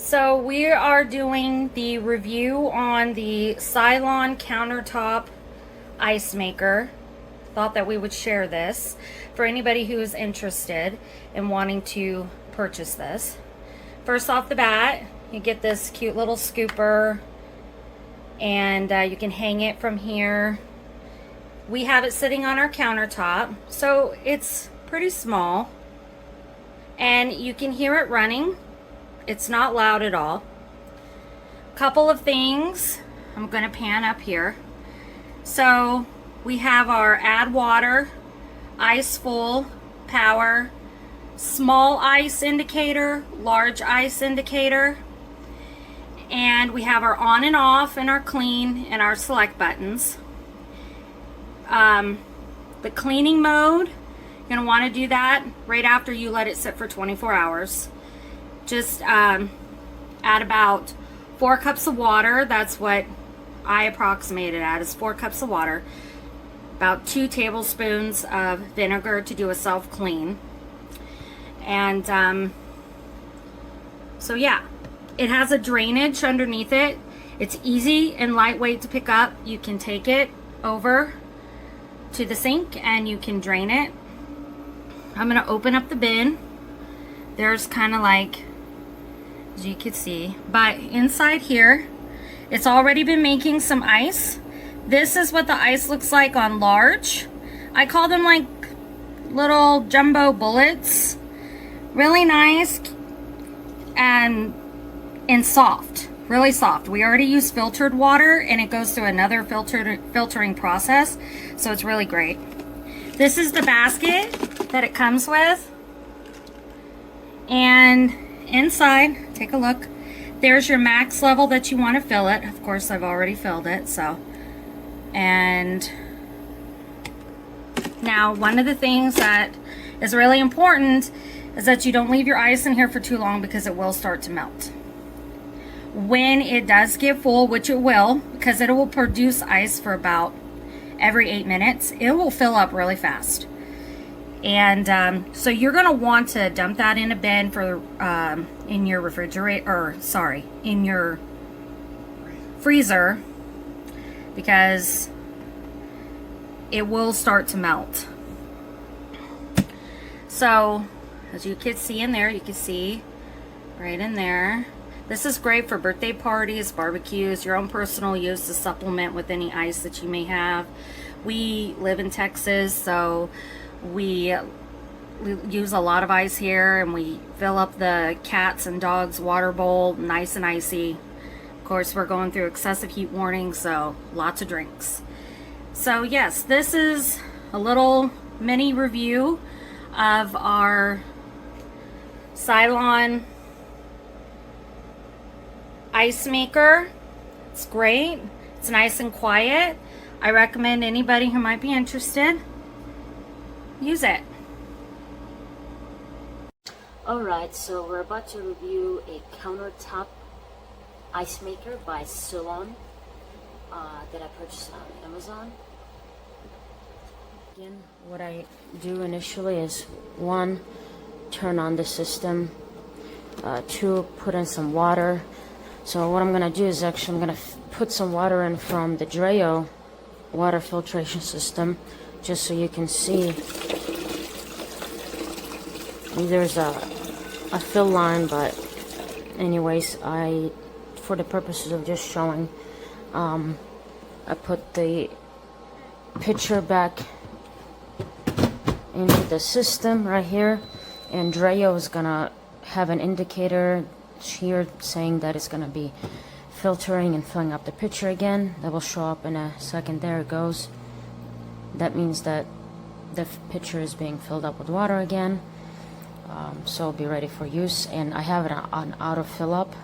So we are doing the review on the Silonn countertop ice maker. Thought that we would share this for anybody who is interested in wanting to purchase this. First off the bat, you get this cute little scooper, and you can hang it from here. We have it sitting on our countertop, so it's pretty small, and you can hear it running. It's not loud at all. Couple of things. I'm going to pan up here. So we have our add water, ice full, power, small ice indicator, large ice indicator, and we have our on and off and our clean and our select buttons. The cleaning mode, you're going to want to do that right after you let it sit for 24 hours. Just add about 4 cups of water. That's what I approximated at, is 4 cups of water. About 2 tablespoons of vinegar to do a self-clean. And so yeah, it has a drainage underneath it. It's easy and lightweight to pick up. You can take it over to the sink and you can drain it. I'm going to open up the bin. There's kind of like, as you can see, but inside here it's already been making some ice. This is what the ice looks like on large. I call them like little jumbo bullets. Really nice and soft, really soft. We already use filtered water and it goes through another filtering process, so it's really great. This is the basket that it comes with, and inside, take a look, there's your max level that you want to fill it. Of course, I've already filled it, so. And now one of the things that is really important is that you don't leave your ice in here for too long, because it will start to melt. When it does get full, which it will, because it will produce ice for about every 8 minutes, it will fill up really fast. And so you're going to want to dump that in a bin for in your refrigerator, or sorry, in your freezer, because it will start to melt. So as you can see in there, you can see right in there. This is great for birthday parties, barbecues, your own personal use to supplement with any ice that you may have. We live in Texas, so we use a lot of ice here, and we fill up the cats and dogs water bowl nice and icy. Of course, we're going through excessive heat warning, so lots of drinks. So yes, this is a little mini review of our Silonn ice maker. It's great. It's nice and quiet. I recommend anybody who might be interested use it. Alright, so we're about to review a countertop ice maker by Silonn that I purchased on Amazon. Again, what I do initially is 1, turn on the system, 2, put in some water. So what I'm going to do is actually I'm going to put some water in from the Dreo water filtration system, just so you can see. There's a fill line, but anyways, for the purposes of just showing, I put the pitcher back into the system right here, and Dreo is gonna have an indicator here saying that it's gonna be filtering and filling up the pitcher again. That will show up in a second. There it goes. That means that the pitcher is being filled up with water again, so it'll be ready for use. And I have it on auto fill up,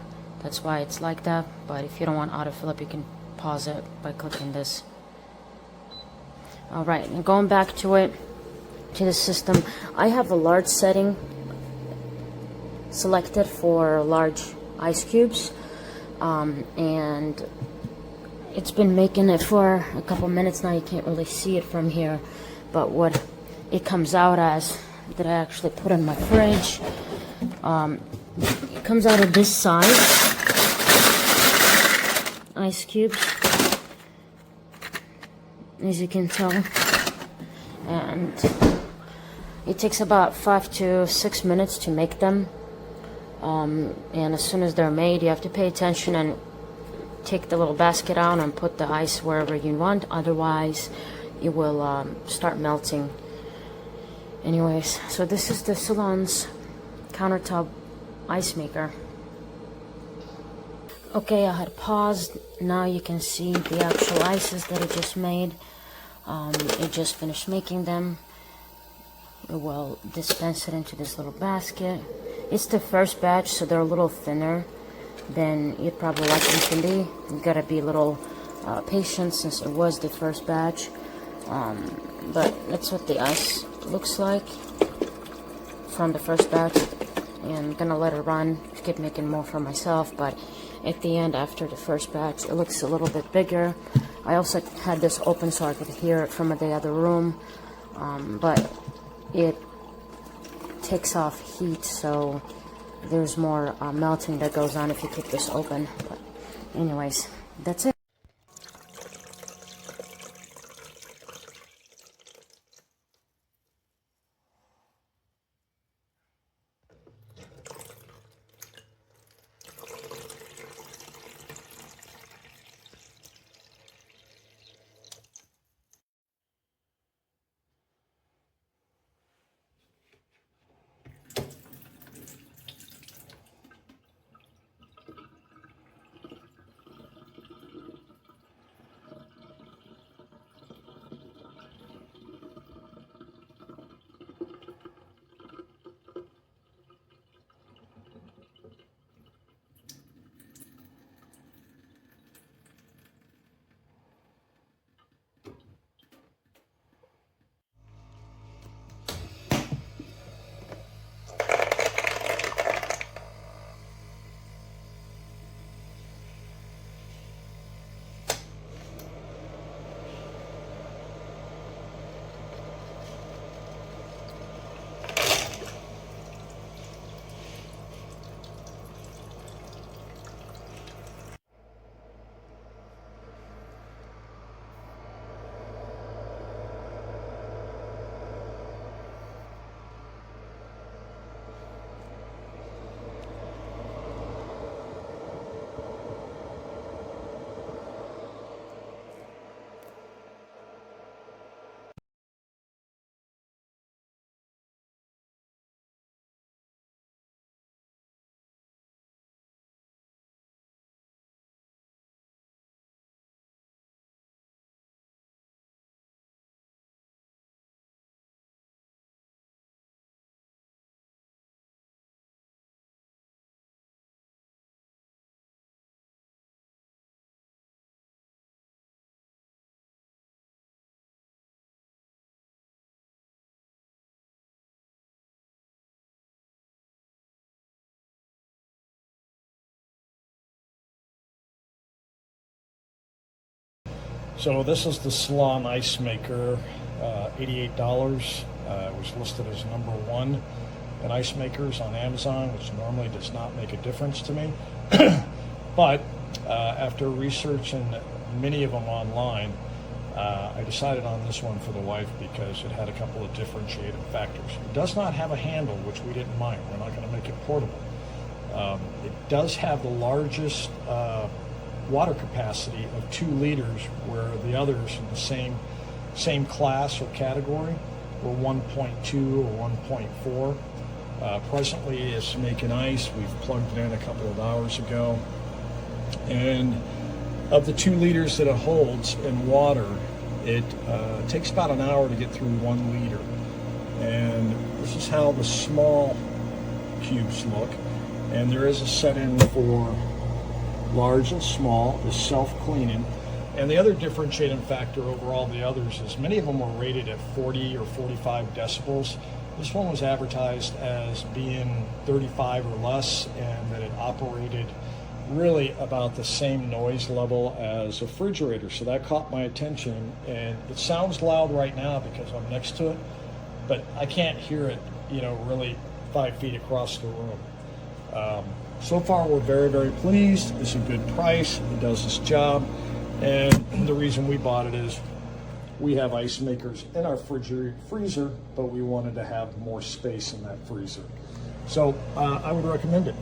that's why it's like that. But if you don't want auto fill up, you can pause it by clicking this. Alright, and going back to it, to the system, I have a large setting selected for large ice cubes, and it's been making it for a couple minutes now. You can't really see it from here, but what it comes out as that I actually put in my fridge It comes out of this size, ice cubes, as you can tell, and it takes about 5 to 6 minutes to make them. And as soon as they're made, you have to pay attention and take the little basket out and put the ice wherever you want, otherwise it will start melting. Anyways, so this is the Silonn's countertop ice maker. Okay, I had paused. Now you can see the actual ices that it just made. It just finished making them. It will dispense it into this little basket. It's the first batch, so they're a little thinner than you'd probably like them to be. You gotta be a little patient since it was the first batch. But that's what the ice looks like from the first batch. And I'm gonna let it run to keep making more for myself, but at the end, after the first batch, it looks a little bit bigger. I also had this open so I could hear it from the other room, but it takes off heat, so there's more melting that goes on if you keep this open. But anyways, that's it. So this is the Silonn Ice Maker, $88. It was listed as #1 in ice makers on Amazon, which normally does not make a difference to me. But after researching many of them online, I decided on this one for the wife because it had a couple of differentiating factors. It does not have a handle, which we didn't mind. We're not going to make it portable. It does have the largest water capacity of 2 liters, where the others in the same class or category were 1.2 or 1.4. Presently it's making ice. We've plugged it in a couple of hours ago, and of the 2 liters that it holds in water, it takes about an hour to get through 1 liter. And this is how the small cubes look, and there is a setting for large and small, is self-cleaning. And the other differentiating factor over all the others is many of them were rated at 40 or 45 decibels. This one was advertised as being 35 or less, and that it operated really about the same noise level as a refrigerator. So that caught my attention, and it sounds loud right now because I'm next to it, but I can't hear it, really 5 feet across the room. So far, we're very, very pleased. It's a good price. It does its job. And the reason we bought it is we have ice makers in our freezer, but we wanted to have more space in that freezer. So I would recommend it.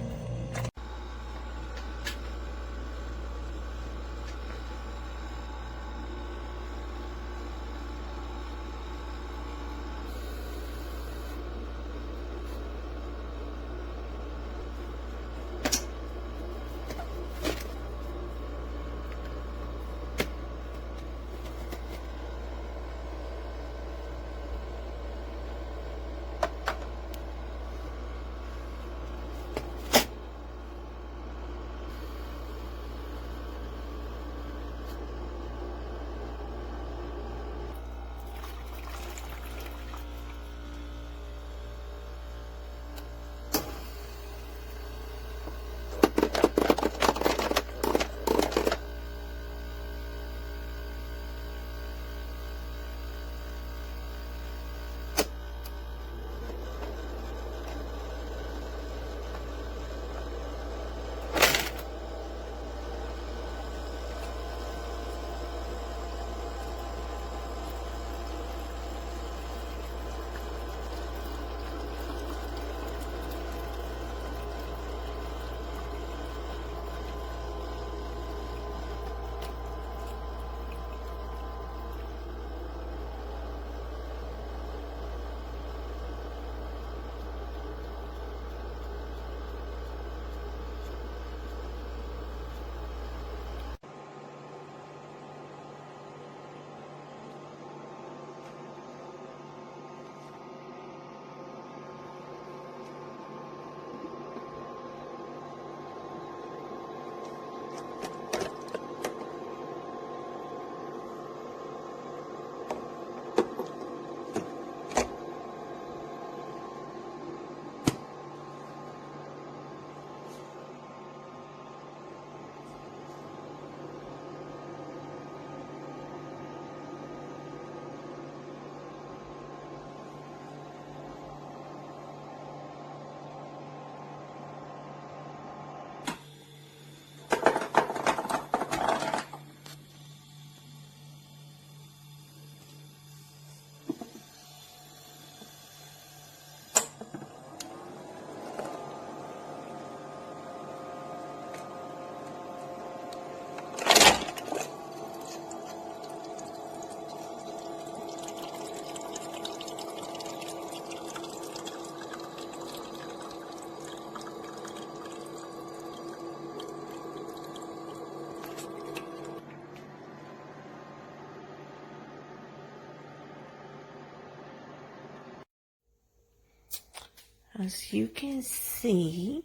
As you can see,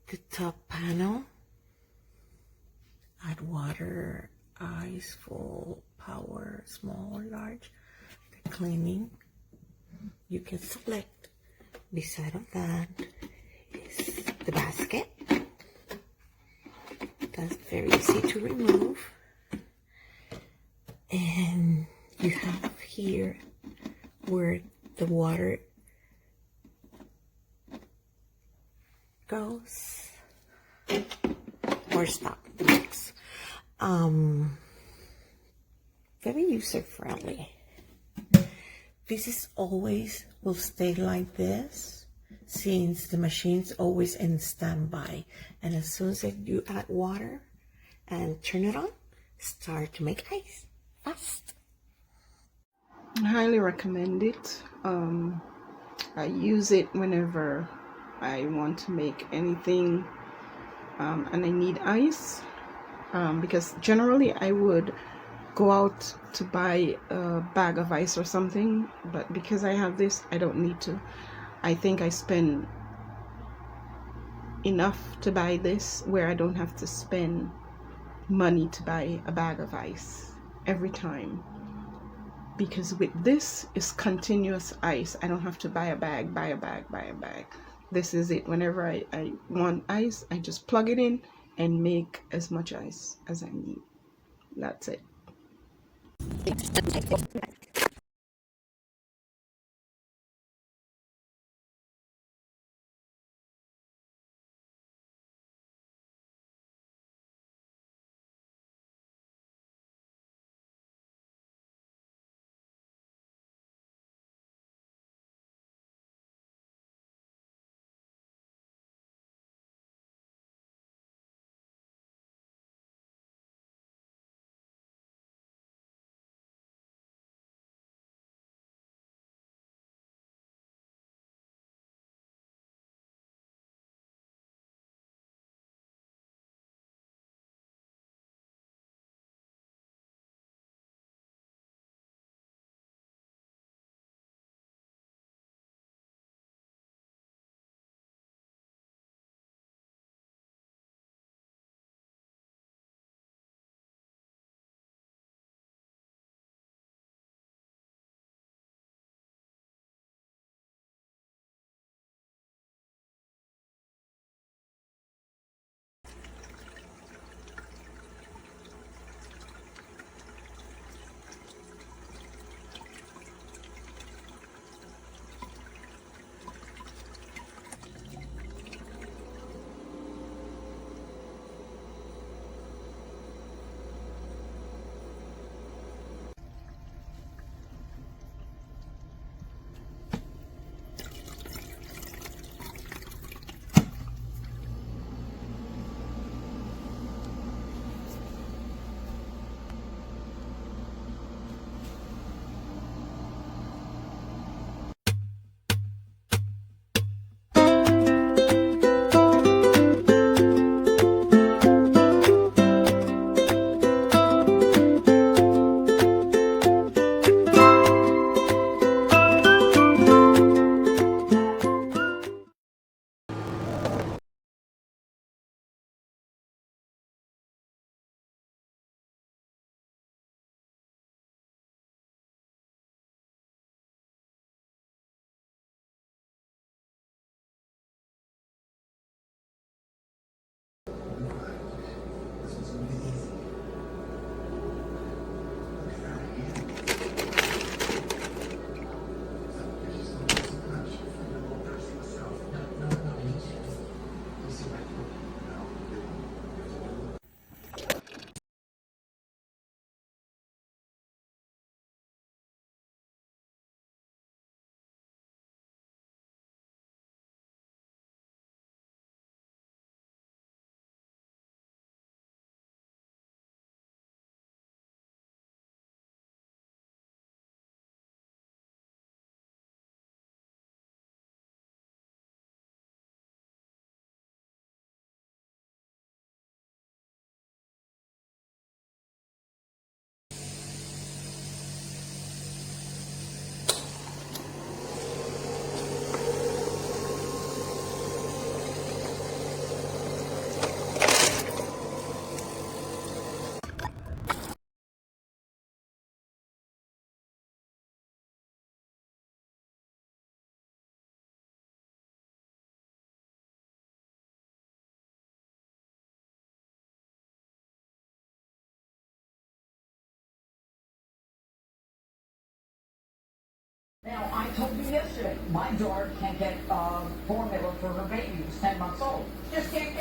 the top panel, add water, ice, full, power, small or large, the cleaning. You can select. Beside of that is the basket. That's very easy to remove. And you have here where the water goes or stop the mix. Very user friendly. This is always will stay like this since the machine's always in standby, and as soon as you add water and turn it on, start to make ice fast. I highly recommend it. I use it whenever I want to make anything and I need ice, because generally I would go out to buy a bag of ice or something, but because I have this, I don't need to. I think I spend enough to buy this where I don't have to spend money to buy a bag of ice every time, because with this is continuous ice. I don't have to buy a bag. This is it. Whenever I want ice, I just plug it in and make as much ice as I need. That's it. Now, I told you yesterday, my daughter can't get formula for her baby who's 10 months old. Just can't